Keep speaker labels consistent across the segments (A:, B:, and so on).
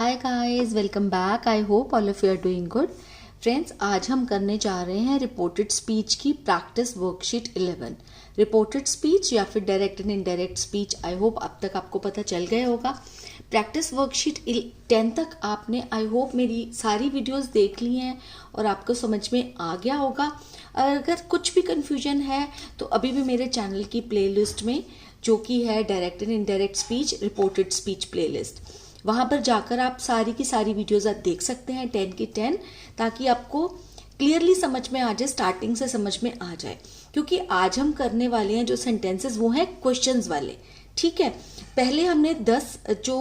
A: Hi guys, welcome back. I hope all of you are doing good. Friends, आज हम करने जा रहे हैं रिपोर्टेड स्पीच की प्रैक्टिस वर्कशीट 11। रिपोर्टेड स्पीच या फिर direct and indirect speech, I hope अब तक आपको पता चल गया होगा। प्रैक्टिस वर्कशीट 10 तक आपने आई होप मेरी सारी वीडियोस देख ली हैं और आपको समझ में आ गया होगा। अगर कुछ भी कन्फ्यूजन है तो अभी भी मेरे चैनल की प्लेलिस्ट में, जो कि है direct and indirect speech reported speech playlist, वहाँ पर जाकर आप सारी की सारी वीडियोस आप देख सकते हैं 10 की 10, ताकि आपको क्लियरली समझ में आ जाए, स्टार्टिंग से समझ में आ जाए। क्योंकि आज हम करने वाले हैं जो सेंटेंसेस वो हैं क्वेश्चंस वाले, ठीक है। पहले हमने 10 जो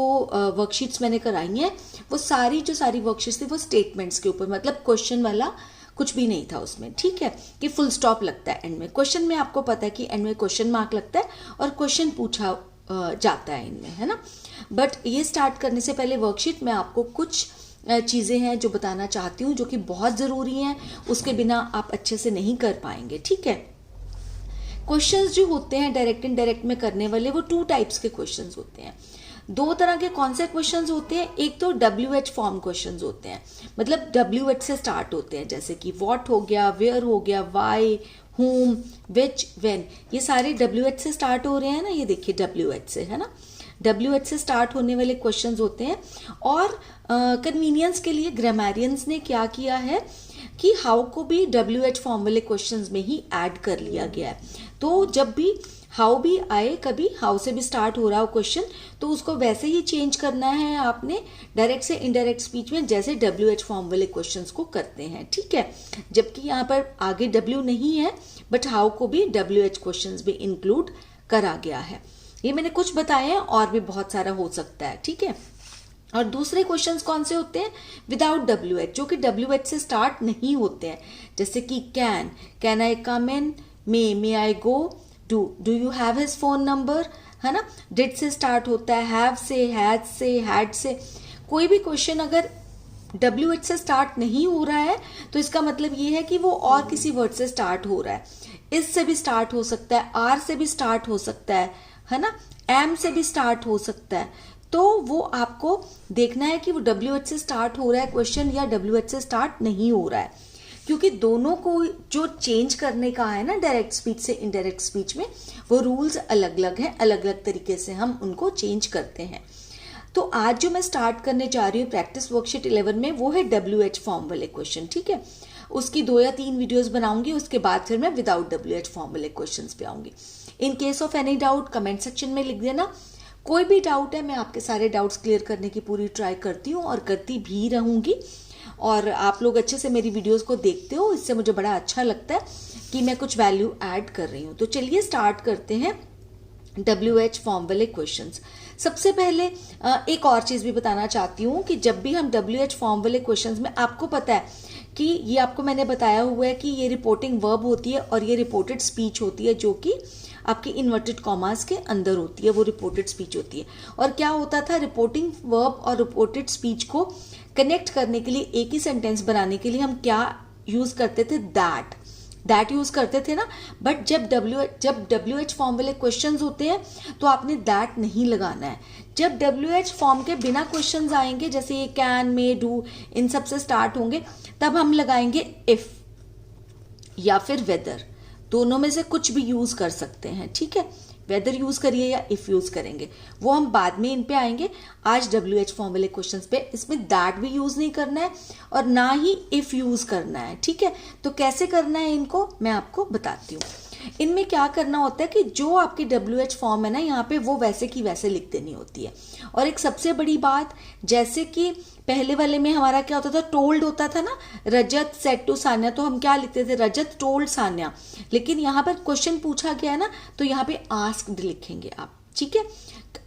A: वर्कशीट्स मैंने कराई हैं वो सारी वर्कशीट्स थी वो स्टेटमेंट्स के ऊपर, मतलब क्वेश्चन वाला कुछ भी नहीं था उसमें, ठीक है। कि फुल स्टॉप लगता है एंड में, क्वेश्चन में आपको पता है कि एंड में क्वेश्चन मार्क लगता है और क्वेश्चन पूछा जाता है इनमें, है ना। बट ये स्टार्ट करने से पहले वर्कशीट में आपको कुछ चीज़ें हैं जो बताना चाहती हूँ, जो कि बहुत ज़रूरी हैं, उसके बिना आप अच्छे से नहीं कर पाएंगे, ठीक है। क्वेश्चंस जो होते हैं डायरेक्ट एंड डायरेक्ट में करने वाले, वो 2 टाइप्स के क्वेश्चंस होते हैं। 2 तरह के कौन से क्वेश्चंस होते हैं? एक तो WH फॉर्म क्वेश्चंस होते हैं, मतलब WH से स्टार्ट होते हैं, जैसे कि व्हाट हो गया, वेयर हो गया, व्हाई, whom, which, when, ये सारे WH से स्टार्ट हो रहे हैं ना। ये देखिए WH से, है ना, WH से स्टार्ट होने वाले क्वेश्चंस होते हैं। और कन्वीनियंस के लिए ग्रामरियंस ने क्या किया है कि हाउ को भी WH फॉर्म वाले क्वेश्चंस में ही ऐड कर लिया गया है। तो जब भी हाउ भी आए, कभी हाउ से भी स्टार्ट हो रहा हो क्वेश्चन, तो उसको वैसे ही चेंज करना है आपने डायरेक्ट से इनडायरेक्ट स्पीच में, जैसे WH फॉर्म वाले क्वेश्चंस को करते हैं, ठीक है। जबकि यहाँ पर आगे W नहीं है, बट हाउ को भी WH क्वेश्चंस भी इंक्लूड करा गया है। ये मैंने कुछ बताए हैं, और भी बहुत सारा हो सकता है, ठीक है। और दूसरे क्वेश्चंस कौन से होते हैं? विदाउट WH, जो कि WH से स्टार्ट नहीं होते हैं, जैसे कि can I come in, may I go, do you have his phone number, है ना। डिड से स्टार्ट होता है, हैव से, हैज से, हैड से। कोई भी क्वेश्चन अगर WH से स्टार्ट नहीं हो रहा है तो इसका मतलब ये है कि वो और किसी वर्ड से स्टार्ट हो रहा है। इस से भी स्टार्ट हो सकता है, आर से भी स्टार्ट हो सकता है ना, एम से भी स्टार्ट हो सकता है। तो वो आपको देखना है कि वो WH से स्टार्ट हो रहा है क्वेश्चन या WH से स्टार्ट नहीं हो रहा है। क्योंकि दोनों को जो चेंज करने का है ना डायरेक्ट स्पीच से इनडायरेक्ट स्पीच में, वो रूल्स अलग अलग हैं, अलग अलग तरीके से हम उनको चेंज करते हैं। तो आज जो मैं स्टार्ट करने जा रही हूँ प्रैक्टिस वर्कशीट 11 में, वो है WH फॉर्म वाले क्वेश्चन, ठीक है। उसकी 2 या 3 वीडियोस बनाऊंगी, उसके बाद फिर मैं विदाउट WH फॉर्म वाले क्वेश्चंस पे आऊंगी। In case of any doubt comment section में लिख देना। कोई भी डाउट है, मैं आपके सारे डाउट्स क्लियर करने की पूरी ट्राई करती हूँ और करती भी रहूंगी। और आप लोग अच्छे से मेरी वीडियोस को देखते हो, इससे मुझे बड़ा अच्छा लगता है कि मैं कुछ वैल्यू ऐड कर रही हूँ। तो चलिए स्टार्ट करते हैं WH फॉर्म वाले क्वेश्चंस। सबसे पहले एक और चीज भी बताना चाहती हूँ कि जब भी हम WH फॉर्म वाले क्वेश्चंस में, आपको पता है कि ये आपको मैंने बताया हुआ है कि ये रिपोर्टिंग वर्ब होती है और ये रिपोर्टेड स्पीच होती है, जो कि आपकी इन्वर्टेड कॉमास के अंदर होती है, वो रिपोर्टेड स्पीच होती है। और क्या होता था, रिपोर्टिंग वर्ब और रिपोर्टेड स्पीच को कनेक्ट करने के लिए, एक ही सेंटेंस बनाने के लिए हम क्या यूज करते थे? दैट यूज करते थे ना। बट जब WH फॉर्म वाले क्वेश्चंस होते हैं तो आपने दैट नहीं लगाना है। जब WH फॉर्म के बिना क्वेश्चंस आएंगे, जैसे ये कैन, मे, डू, इन सब से स्टार्ट होंगे, तब हम लगाएंगे इफ या फिर वेदर। दोनों में से कुछ भी यूज कर सकते हैं, ठीक है। वेदर यूज करिए या इफ यूज करेंगे, वो हम बाद में इन पे आएंगे। आज WH फॉर्म वाले क्वेश्चंस पे इसमें दैट भी यूज नहीं करना है और ना ही इफ यूज करना है, ठीक है। तो कैसे करना है इनको मैं आपको बताती हूँ। इनमें क्या करना होता है कि जो आपकी WH फॉर्म है ना, यहाँ पे वो वैसे की वैसे लिख देनी होती है। और एक सबसे बड़ी बात, जैसे कि पहले वाले में हमारा क्या होता था, टोल्ड होता था ना, रजत सेड टू सान्या, तो हम क्या लिखते थे? रजत टोल्ड सान्या। लेकिन यहाँ पर क्वेश्चन पूछा गया है ना, तो यहाँ पे आस्क्ड लिखेंगे आप, ठीक है।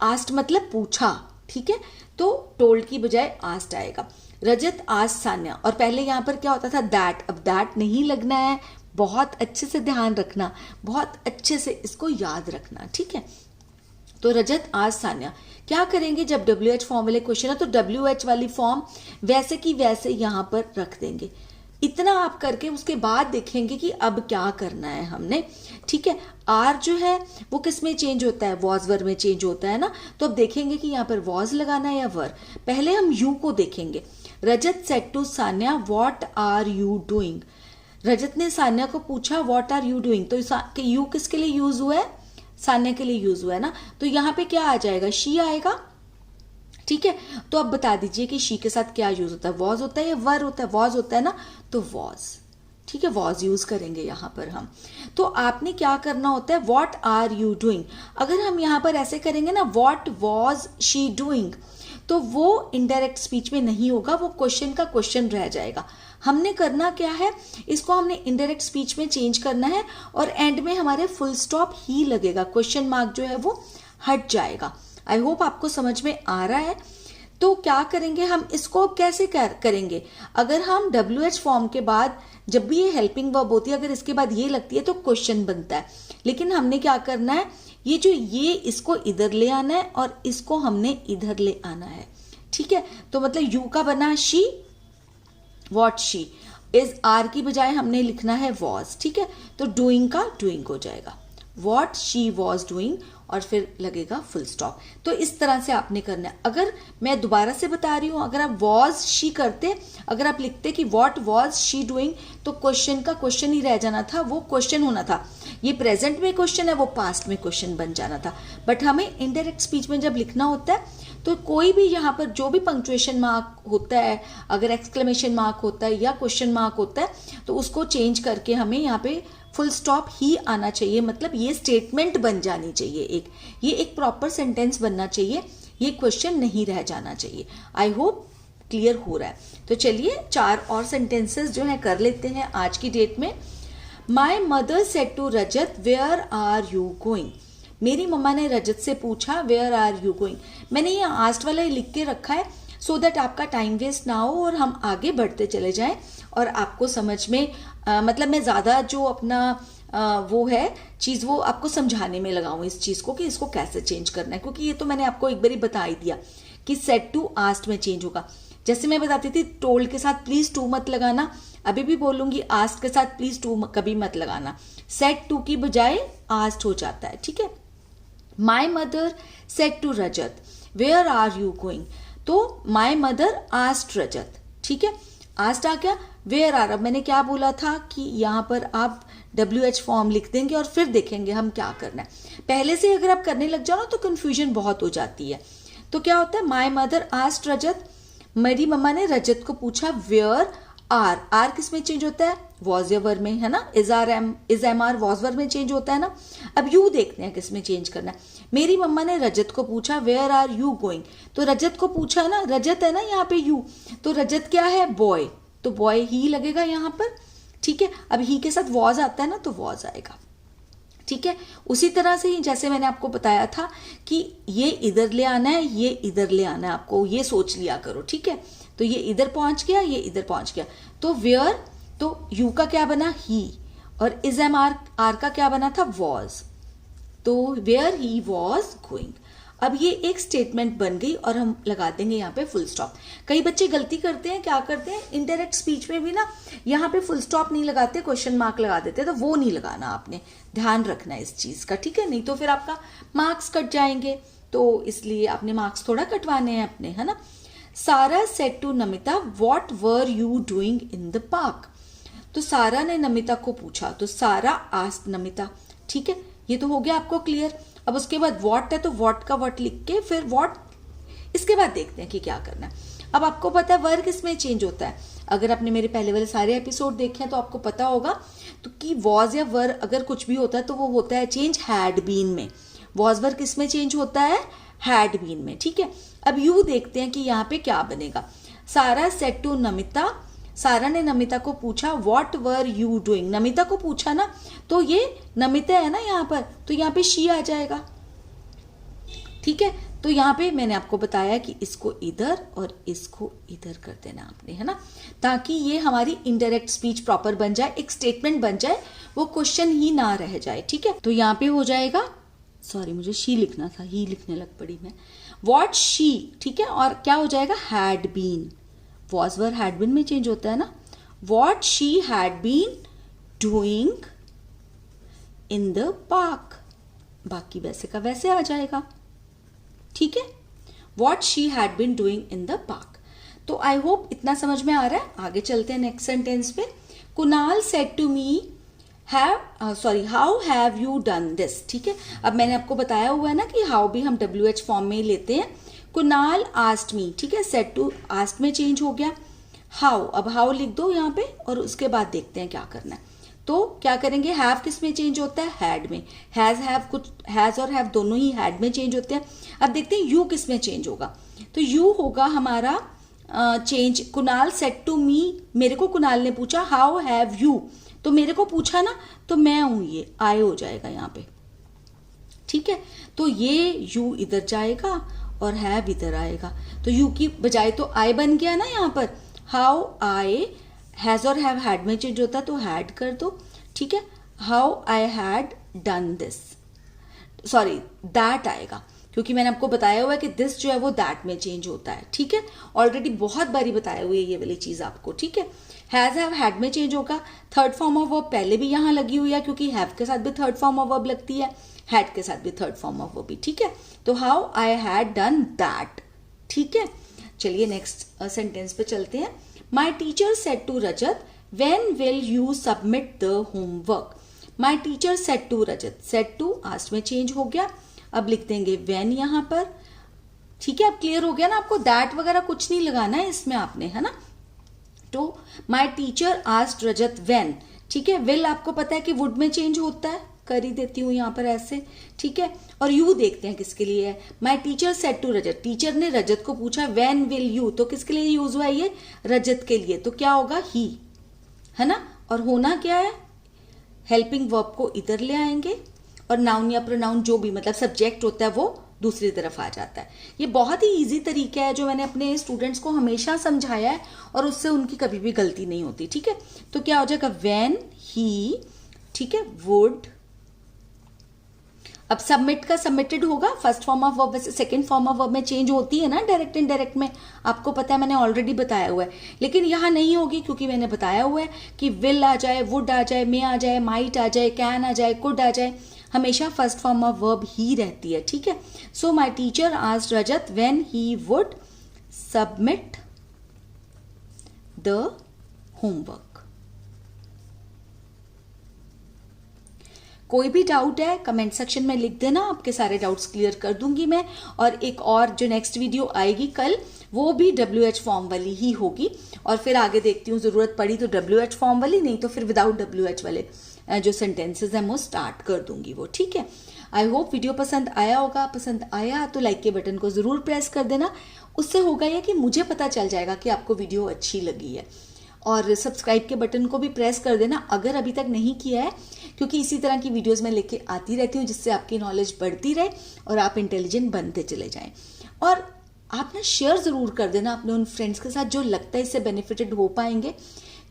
A: आस्क्ड मतलब पूछा, ठीक है। तो टोल्ड की बजाय आस्क्ड आएगा। रजत आस्क्ड सान्या, और पहले यहाँ पर क्या होता था? दैट। अब दैट नहीं लगना है, बहुत अच्छे से ध्यान रखना, बहुत अच्छे से इसको याद रखना, ठीक है। तो रजत आस्क्ड सान्या, क्या करेंगे जब WH फॉर्म वाले क्वेश्चन है तो WH वाली फॉर्म वैसे की वैसे यहाँ पर रख देंगे। इतना आप करके उसके बाद देखेंगे कि अब क्या करना है हमने, ठीक है। आर जो है वो किस में चेंज होता है, वॉज वर में चेंज होता है ना। तो अब देखेंगे कि यहाँ पर वॉज लगाना है या वर। पहले हम यू को देखेंगे। Rajat said to Sanya what are you doing. Rajat ने सान्या को पूछा व्हाट आर यू डूइंग, तो यू किसके लिए यूज हुआ है, सान्या के लिए यूज हुआ है ना। तो यहाँ पे क्या आ जाएगा, शी आएगा, ठीक है। तो अब बता दीजिए कि शी के साथ क्या यूज होता है, वॉज होता है या वर होता है, वॉज होता है ना, तो वॉज, ठीक है, वॉज यूज करेंगे यहाँ पर हम। तो आपने क्या करना होता है, व्हाट आर यू डूइंग। अगर हम यहाँ पर ऐसे करेंगे ना, व्हाट वॉज शी डूइंग, तो वो इनडायरेक्ट स्पीच में नहीं होगा, वो क्वेश्चन का क्वेश्चन रह जाएगा। हमने करना क्या है, इसको हमने इनडायरेक्ट स्पीच में चेंज करना है और एंड में हमारे फुल स्टॉप ही लगेगा, क्वेश्चन मार्क जो है वो हट जाएगा। आई होप आपको समझ में आ रहा है। तो क्या करेंगे हम, इसको कैसे करेंगे, अगर हम WH फॉर्म के बाद जब भी ये हेल्पिंग वर्ब होती है, अगर इसके बाद ये लगती है तो क्वेश्चन बनता है। लेकिन हमने क्या करना है, ये इसको इधर ले आना है और इसको हमने इधर ले आना है, ठीक है। तो मतलब यू का बना शी, व्हाट शी, इस आर की बजाय हमने लिखना है वॉज, ठीक है। तो डूइंग का डूइंग हो जाएगा, व्हाट शी वॉज डूइंग, और फिर लगेगा फुल स्टॉप। तो इस तरह से आपने करना है। अगर मैं दोबारा से बता रही हूं, अगर आप वॉज शी करते, अगर आप लिखते कि व्हाट वॉज शी डूइंग, तो क्वेश्चन का क्वेश्चन ही रह जाना था, वो क्वेश्चन होना था। ये प्रेजेंट में क्वेश्चन है, वो पास्ट में क्वेश्चन बन जाना था। बट हमें इनडायरेक्ट स्पीच में जब लिखना होता है तो कोई भी यहाँ पर जो भी पंक्चुएशन मार्क होता है, अगर एक्सक्लेमेशन मार्क होता है या क्वेश्चन मार्क होता है, तो उसको चेंज करके हमें यहाँ पे फुल स्टॉप ही आना चाहिए। मतलब ये स्टेटमेंट बन जानी चाहिए, ये एक प्रॉपर सेंटेंस बनना चाहिए, ये क्वेश्चन नहीं रह जाना चाहिए। आई होप क्लियर हो रहा है। तो चलिए 4 और सेंटेंसेस जो है कर लेते हैं आज की डेट में। My mother said to Rajat where are you going. मेरी मम्मा ने रजत से पूछा वेयर आर यू गोइंग। मैंने ये आस्ट वाला लिख के रखा है सो दैट आपका टाइम वेस्ट ना हो और हम आगे बढ़ते चले जाएं और आपको समझ में मतलब मैं ज़्यादा जो अपना वो है चीज़ वो आपको समझाने में लगाऊं इस चीज़ को कि इसको कैसे चेंज करना है, क्योंकि ये तो मैंने आपको एक बारी बता ही दिया कि सेड टू आस्ट में चेंज होगा। जैसे मैं बताती थी टोल्ड के साथ प्लीज टू मत लगाना, अभी भी बोलूंगी आस्ट के साथ प्लीज टू कभी मत लगाना, सेड टू की बजाय आस्ट हो जाता है, ठीक है। My mother said to Rajat where are you going, तो माई मदर आस्ट रजत, ठीक है। आस्ट आ गया, वेयर आर, अब मैंने क्या बोला था कि यहाँ पर आप WH फॉर्म लिख देंगे और फिर देखेंगे हम क्या करना है। पहले से अगर आप करने लग जाओ ना तो कंफ्यूजन बहुत हो जाती है। तो क्या होता है, माई मदर आस्ट रजत, मेरी मम्मा ने रजत को पूछा वेयर आर, आर किस में चेंज होता है, वॉज या वर में, है ना। Is am are was were में चेंज होता है ना। अब यू देखते हैं किस में चेंज करना है। मेरी मम्मा ने रजत को पूछा वेयर आर यू गोइंग, तो रजत को पूछा ना, रजत है ना यहाँ पे यू, तो रजत क्या है, बॉय, तो बॉय ही लगेगा यहाँ पर, ठीक है। अब ही के साथ वॉज आता है ना तो वॉज आएगा, ठीक है। उसी तरह से ही जैसे मैंने आपको बताया था कि ये इधर ले आना है, ये इधर ले आना है, आपको ये सोच लिया करो, ठीक है। तो ये इधर पहुंच गया, ये इधर पहुंच गया, तो वेयर, तो यू का क्या बना, ही, और इज एम आर, आर का क्या बना था, वॉज, तो वेयर ही वॉज गोइंग। अब ये एक स्टेटमेंट बन गई और हम लगा देंगे यहाँ पे फुल स्टॉप। कई बच्चे गलती करते हैं, क्या करते हैं, इनडायरेक्ट स्पीच में भी ना यहाँ पे फुल स्टॉप नहीं लगाते, क्वेश्चन मार्क लगा देते, तो वो नहीं लगाना, आपने ध्यान रखना है इस चीज का, ठीक है। नहीं तो फिर आपका मार्क्स कट जाएंगे, तो इसलिए आपने मार्क्स थोड़ा कटवाने हैं अपने, है ना। Sara said to Namita what were you doing in the park, तो सारा ने नमिता को पूछा, तो सारा आस्क्ड नमिता, ठीक है। ये तो हो गया आपको क्लियर। अब उसके बाद व्हाट है तो व्हाट का व्हाट लिख के फिर व्हाट, इसके बाद देखते हैं कि क्या करना है। अब आपको पता है वर किस में चेंज होता है, अगर आपने मेरे पहले वाले सारे एपिसोड देखे हैं तो आपको पता होगा तो कि वॉज या वर अगर कुछ भी होता है तो वो होता है चेंज हैड बीन में। वॉज वर किस में चेंज होता है, हैड बीन में, ठीक है। अब यू देखते हैं कि यहाँ पे क्या बनेगा। सारा सेड टू नमिता, सारा ने नमिता को पूछा what were you doing, Namita को पूछा ना, तो ये नमिता है ना यहाँ पर, तो यहाँ पे शी आ जाएगा, ठीक है। तो यहाँ पे मैंने आपको बताया कि इसको इधर और इसको इधर कर देना आपने, है ना, ताकि ये हमारी इनडायरेक्ट स्पीच प्रॉपर बन जाए, एक स्टेटमेंट बन जाए, वो क्वेश्चन ही ना रह जाए, ठीक है। तो यहाँ पे हो जाएगा, सॉरी मुझे शी लिखना था, ही लिखने लग पड़ी मैं, व्हाट शी, ठीक है। और क्या हो जाएगा, had been, was were had been में चेंज होता है ना, what she had been doing in the park. बाकी वैसे का वैसे आ जाएगा, ठीक है. what she had been doing in the park. तो आई होप इतना समझ में आ रहा है. आगे चलते हैं नेक्स्ट सेंटेंस पे. Kunal said to me how have you done this. ठीक है, अब मैंने आपको बताया हुआ है ना कि हाउ भी हम WH फॉर्म में ही लेते हैं. कुणाल आस्क्ड मी, ठीक है, सेड टू आस्क्ड में चेंज हो गया. हाउ, अब हाउ लिख दो यहाँ पे और उसके बाद देखते हैं क्या करना है. तो क्या करेंगे, हैव किस में चेंज होता है, हैड में. हैज हैव कुछ, हैज और हैव दोनों ही हैड में चेंज होते हैं. अब देखते हैं यू किस में चेंज होगा. तो यू होगा हमारा change. Kunal said to me, मेरे को कुणाल ने पूछा हाउ हैव यू, तो मेरे को पूछा ना, तो मैं हूं ये, आई हो जाएगा यहाँ पे. ठीक है, तो ये यू इधर जाएगा और हैव इधर आएगा. तो यू की बजाय तो आई बन गया ना यहाँ पर. हाउ आई, हैज और हैव हैड में चेंज होता है तो हैड कर दो. ठीक है, how I had done this, sorry that आएगा, क्योंकि मैंने आपको बताया हुआ है कि दिस जो है वो दैट में चेंज होता है. ठीक है, ऑलरेडी बहुत बारी बताया हुआ है ये वाली चीज आपको. ठीक है, हैज हैव हैड में चेंज होगा. थर्ड फॉर्म ऑफ वर्ब पहले भी यहाँ लगी हुई है, क्योंकि हैव के साथ भी थर्ड फॉर्म ऑफ वर्ब लगती है, हैड के साथ भी थर्ड फॉर्म ऑफ वर्ब भी. ठीक है, तो how I had done that. ठीक है, चलिए नेक्स्ट सेंटेंस पे चलते हैं. My teacher said to Rajat when will you submit the homework. My teacher said to Rajat, said to asked में चेंज हो गया. अब लिख देंगे व्हेन यहाँ पर. ठीक है, अब क्लियर हो गया ना आपको, दैट वगैरह कुछ नहीं लगाना है इसमें आपने, है ना. तो माई टीचर आस्क्ड रजत व्हेन. ठीक है, विल आपको पता है कि वुड में चेंज होता है, कर ही देती हूं यहाँ पर ऐसे. ठीक है, और यू देखते हैं किसके लिए है. My teacher said to Rajat, teacher ने रजत को पूछा व्हेन विल यू, तो किसके लिए यूज हुआ है ये, रजत के लिए. तो क्या होगा, ही, है ना. और होना क्या है, हेल्पिंग वर्ब को इधर ले आएंगे और नाउन या प्रोनाउन जो भी मतलब सब्जेक्ट होता है वो दूसरी तरफ आ जाता है. ये बहुत ही इजी तरीका है जो मैंने अपने स्टूडेंट्स को हमेशा समझाया है और उससे उनकी कभी भी गलती नहीं होती. ठीक है, तो क्या हो जाएगा, व्हेन ही, ठीक है, वुड. अब सबमिट का सबमिटेड होगा. फर्स्ट फॉर्म ऑफ वर्ब वैसे सेकंड फॉर्म ऑफ वर्ब में चेंज होती है ना, डायरेक्ट इनडायरेक्ट में, आपको पता है, मैंने ऑलरेडी बताया हुआ है. लेकिन यहाँ नहीं होगी, क्योंकि मैंने बताया हुआ है कि विल आ जाए, वुड आ जाए, मे आ जाए, माइट आ जाए, कैन आ जाए, कुड आ जाए, हमेशा फर्स्ट फॉर्म ऑफ वर्ब ही रहती है. ठीक है, so my teacher asked Rajat when he would submit the homework. कोई भी डाउट है कमेंट सेक्शन में लिख देना, आपके सारे डाउट्स क्लियर कर दूंगी मैं. और एक और जो नेक्स्ट वीडियो आएगी कल, वो भी WH फॉर्म वाली ही होगी. और फिर आगे देखती हूँ, जरूरत पड़ी तो WH फॉर्म वाली, नहीं तो फिर विदाउट WH वाले जो सेंटेंसेस हैं वो स्टार्ट कर दूंगी वो. ठीक है, आई होप वीडियो पसंद आया होगा. पसंद आया तो लाइक के बटन को जरूर प्रेस कर देना. उससे होगा ये कि मुझे पता चल जाएगा कि आपको वीडियो अच्छी लगी है. और सब्सक्राइब के बटन को भी प्रेस कर देना अगर अभी तक नहीं किया है, क्योंकि इसी तरह की वीडियोस मैं लेके आती रहती हूँ जिससे आपकी नॉलेज बढ़ती रहे और आप इंटेलिजेंट बनते चले जाएं. और आप ना शेयर जरूर कर देना अपने उन फ्रेंड्स के साथ जो लगता है इससे बेनिफिटेड हो पाएंगे,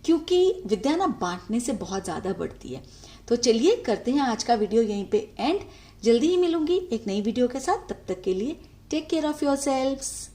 A: क्योंकि विद्या ना बांटने से बहुत ज़्यादा बढ़ती है. तो चलिए करते हैं आज का वीडियो यहीं पे एंड. जल्दी ही मिलूंगी एक नई वीडियो के साथ. तब तक के लिए टेक केयर ऑफ योरसेल्व्स.